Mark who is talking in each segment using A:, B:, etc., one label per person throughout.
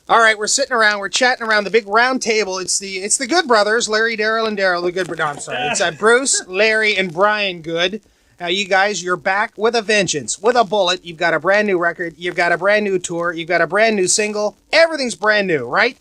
A: All right, we're sitting around, we're chatting around the big round table. It's the Good brothers, Larry, Daryl, and Daryl. The Good, no, I'm sorry. It's Bruce, Larry, and Brian Good. Now, you guys, you're back with a vengeance, with a bullet. You've got a brand new record. You've got a brand new tour. You've got a brand new single. Everything's brand new, right?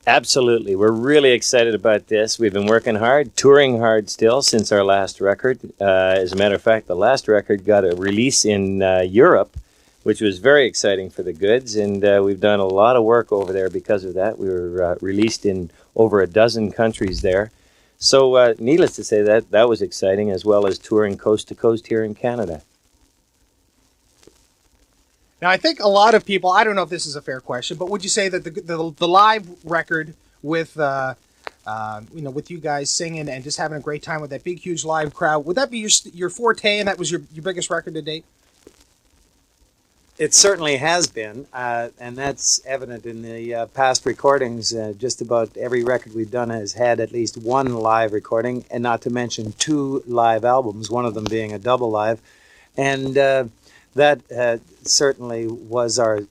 B: Absolutely. We're really excited about this. We've been working hard, touring hard still since our last record. As a matter of fact, the last record got a release in Europe, which was very exciting for the Goods, and we've done a lot of work over there because of that. We were released in over a dozen countries there. So needless to say, that was exciting, as well as touring coast to coast here in Canada.
A: Now, I think a lot of people, I don't know if this is a fair question, but would you say that the live record with with you guys singing and just having a great time with that big, huge live crowd, would that be your forte, and that was your biggest record to date?
C: It certainly has been, and that's evident in the past recordings. Just about every record we've done has had at least one live recording, and not to mention 2 live albums, one of them being a double live. And that certainly was our,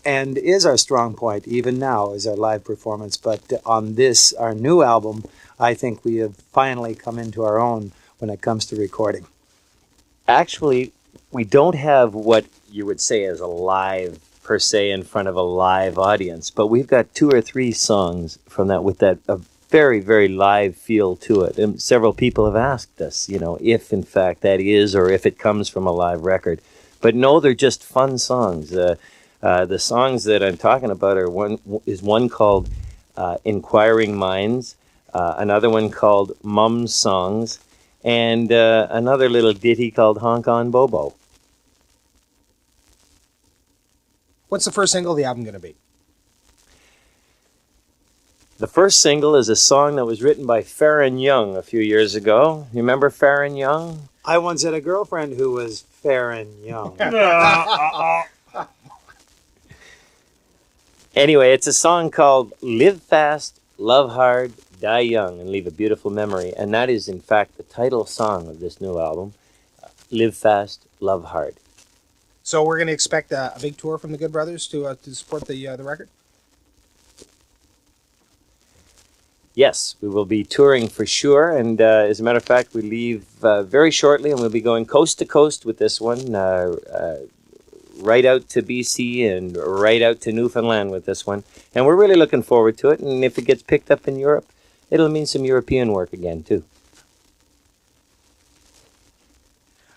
C: and is our strong point, even now, is our live performance. But on this, our new album, I think we have finally come into our own when it comes to recording.
B: Actually, we don't have what you would say as a live per se in front of a live audience, but we've got 2 or 3 songs from that with that a very, very live feel to it. And several people have asked us, if in fact that is, or if it comes from a live record. But no, they're just fun songs. The songs that I'm talking about are one called Inquiring Minds, another one called Mum's Songs, and another little ditty called Honk On Bobo.
A: What's the first single of the album going to be?
B: The first single is a song that was written by Farron Young a few years ago. You remember Farron Young?
C: I once had a girlfriend who was fair and young.
B: Anyway, it's a song called Live Fast, Love Hard, Die Young, and Leave a Beautiful Memory. And that is, in fact, the title song of this new album, Live Fast, Love Hard.
A: So we're going to expect a big tour from the Good Brothers to support the record?
B: Yes, we will be touring for sure. And as a matter of fact, we leave very shortly, and we'll be going coast to coast with this one, right out to BC and right out to Newfoundland with this one. And we're really looking forward to it. And if it gets picked up in Europe, it'll mean some European work again, too.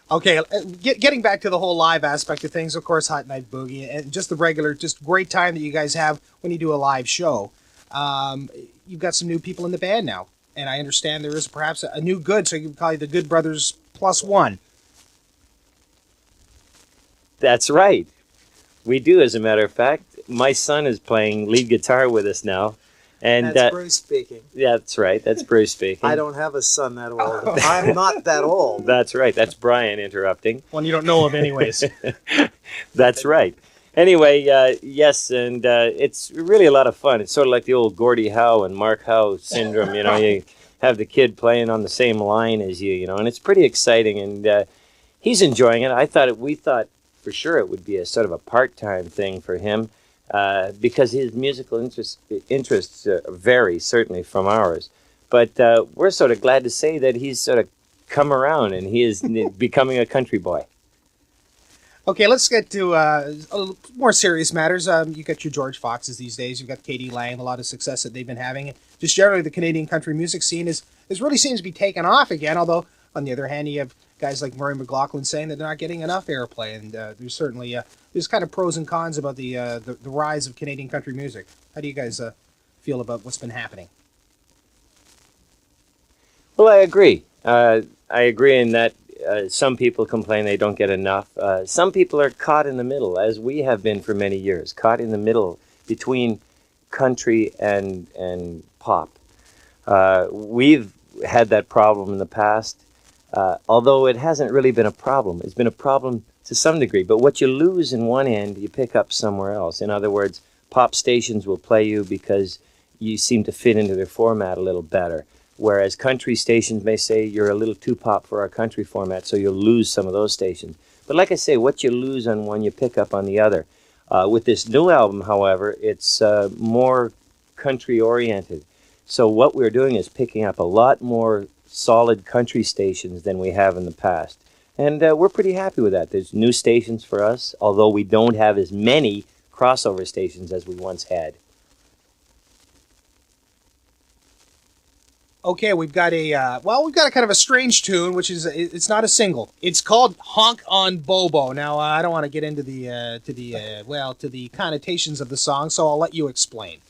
A: Okay, getting back to the whole live aspect of things, of course, Hot Night Boogie, and just the regular, just great time that you guys have when you do a live show. You've got some new people in the band now, and I understand there is perhaps a new Good, so you can call you the Good Brothers +1.
B: That's right. We do, as a matter of fact. My son is playing lead guitar with us now. And
C: that's Bruce speaking.
B: Yeah, that's right. That's Bruce speaking.
C: I don't have a son that old. I'm not that old.
B: That's right. That's Brian interrupting.
A: One you don't know of anyways.
B: That's right. Anyway, yes, and it's really a lot of fun. It's sort of like the old Gordie Howe and Mark Howe syndrome. You have the kid playing on the same line as you, and it's pretty exciting. And he's enjoying it. We thought for sure it would be a sort of a part-time thing for him. Because his musical interests vary, certainly, from ours. But we're sort of glad to say that he's sort of come around and he is becoming a country boy.
A: Okay, let's get to more serious matters. You got your George Foxes these days. You've got Katie Lang, a lot of success that they've been having. Just generally, the Canadian country music scene is really seems to be taking off again, although, on the other hand, you have guys like Murray McLaughlin saying that they're not getting enough airplay, and there's certainly there's kind of pros and cons about the rise of Canadian country music. How do you guys feel about what's been happening?
B: Well, I agree. I agree in that some people complain they don't get enough. Some people are caught in the middle, as we have been for many years, caught in the middle between country and pop. We've had that problem in the past. Although it hasn't really been a problem. It's been a problem to some degree. But what you lose in one end, you pick up somewhere else. In other words, pop stations will play you because you seem to fit into their format a little better. Whereas country stations may say you're a little too pop for our country format, so you'll lose some of those stations. But like I say, what you lose on one, you pick up on the other. With this new album, however, it's more country-oriented. So what we're doing is picking up a lot more solid country stations than we have in the past. And we're pretty happy with that. There's new stations for us, although we don't have as many crossover stations as we once had.
A: Okay, we've got a kind of a strange tune, which is it's not a single. It's called "Honk On Bobo." Now, I don't want to get into the connotations of the song, so I'll let you explain.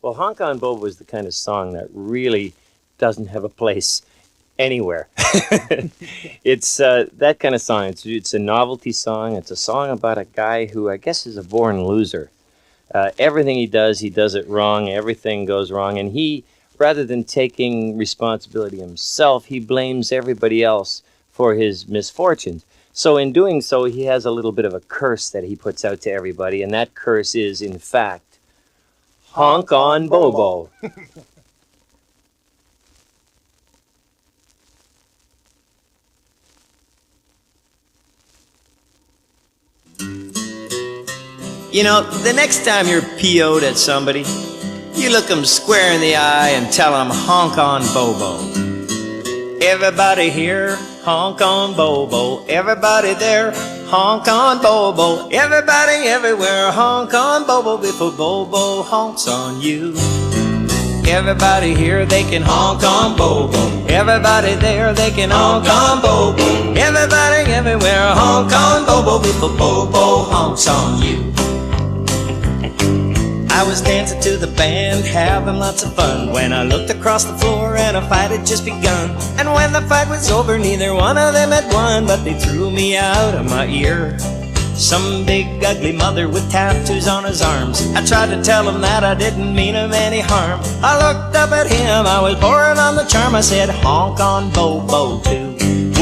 B: Well, Honk On Bobo is the kind of song that really doesn't have a place anywhere. It's that kind of song. It's a novelty song. It's a song about a guy who I guess is a born loser. Everything he does it wrong. Everything goes wrong, and he, rather than taking responsibility himself, he blames everybody else for his misfortunes. So in doing so, he has a little bit of a curse that he puts out to everybody, and that curse is, in fact, Honk On Bobo.
D: You know, the next time you're PO'd at somebody, you look them square in the eye and tell them, honk on Bobo. Everybody here, honk on Bobo. Everybody there, honk on Bobo. Everybody everywhere, honk on Bobo before Bobo honks on you. Everybody here, they can honk on Bobo. Everybody there, they can honk on Bobo. Everybody everywhere, honk on Bobo before Bobo honks on you. I was dancing to the band, having lots of fun, when I looked across the floor and a fight had just begun. And when the fight was over, neither one of them had won, but they threw me out of my ear. Some big ugly mother with tattoos on his arms. I tried to tell him that I didn't mean him any harm. I looked up at him, I was pouring on the charm. I said, honk on Bobo too.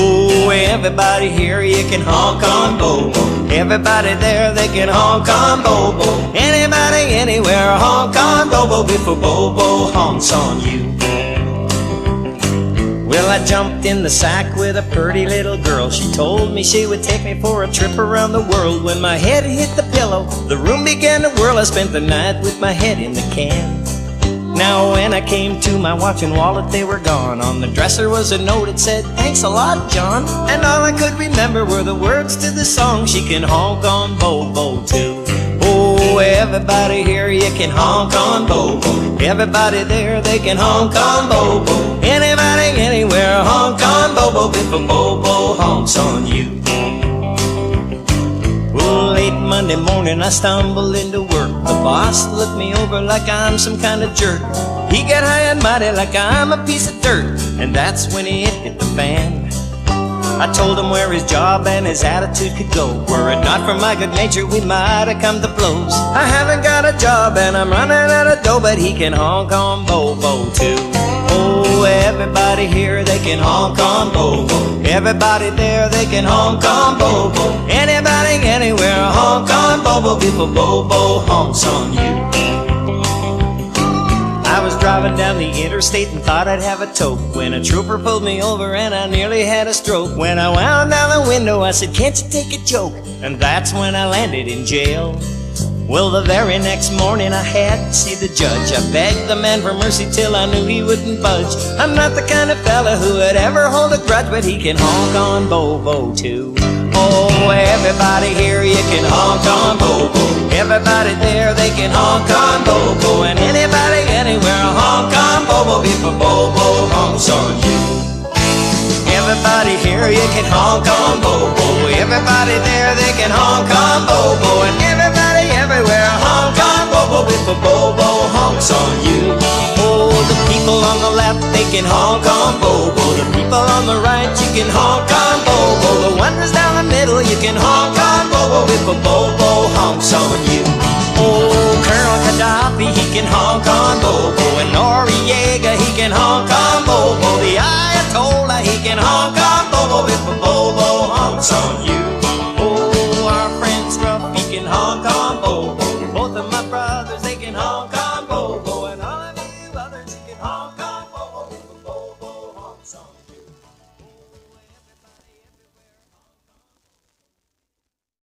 D: Oh, everybody here, you can honk on Bobo. Everybody there, they can honk on Bobo. Anybody, anywhere, honk on Bobo before Bobo honks on you. Well, I jumped in the sack with a pretty little girl. She told me she would take me for a trip around the world. When my head hit the pillow, the room began to whirl. I spent the night with my head in the can. Now when I came to, my watch and wallet, they were gone. On the dresser was a note, it said, thanks a lot, John. And all I could remember were the words to the song, she can honk on Bobo too. Oh, everybody here, you can honk on Bobo. Everybody there, they can honk on Bobo. Anybody, anywhere, honk on Bobo before Bobo honks on you. Well, late Monday morning I stumbled into work. The boss looked me over like I'm some kind of jerk. He got high and mighty like I'm a piece of dirt. And that's when it hit the fan. I told him where his job and his attitude could go. Were it not for my good nature, we might have come to blows. I haven't got a job and I'm running out of dough, but he can honk on Bobo too. Oh, everybody here, they can honk on Bobo. Everybody there, they can honk on Bobo. Anybody, anywhere, honk on Bobo before Bobo honks on you. I was driving down the interstate and thought I'd have a toke, when a trooper pulled me over and I nearly had a stroke. When I wound down the window, I said, can't you take a joke? And that's when I landed in jail. Well, the very next morning I had to see the judge. I begged the man for mercy till I knew he wouldn't budge. I'm not the kind of fella who would ever hold a grudge, but he can honk on Bobo too. Oh, everybody here, you can honk on Bobo. Everybody there, they can honk on Bobo. And anybody, anywhere, honk on Bobo before Bobo honks on you. Everybody here, you can honk on Bobo. Everybody there, they can honk on Bobo. And everybody everywhere, honk on Bobo before Bobo honks on you. Oh, the people on the left, they can honk on Bobo. The people on the right, you can honk on Bobo. The ones down the middle, you can honk on Bobo before Bobo honks on you. Oh, Colonel Gaddafi, he can honk on Bobo. And Noriega, he can honk on Bobo. The Ayatollah, he can honk on Bobo before Bobo honks on you.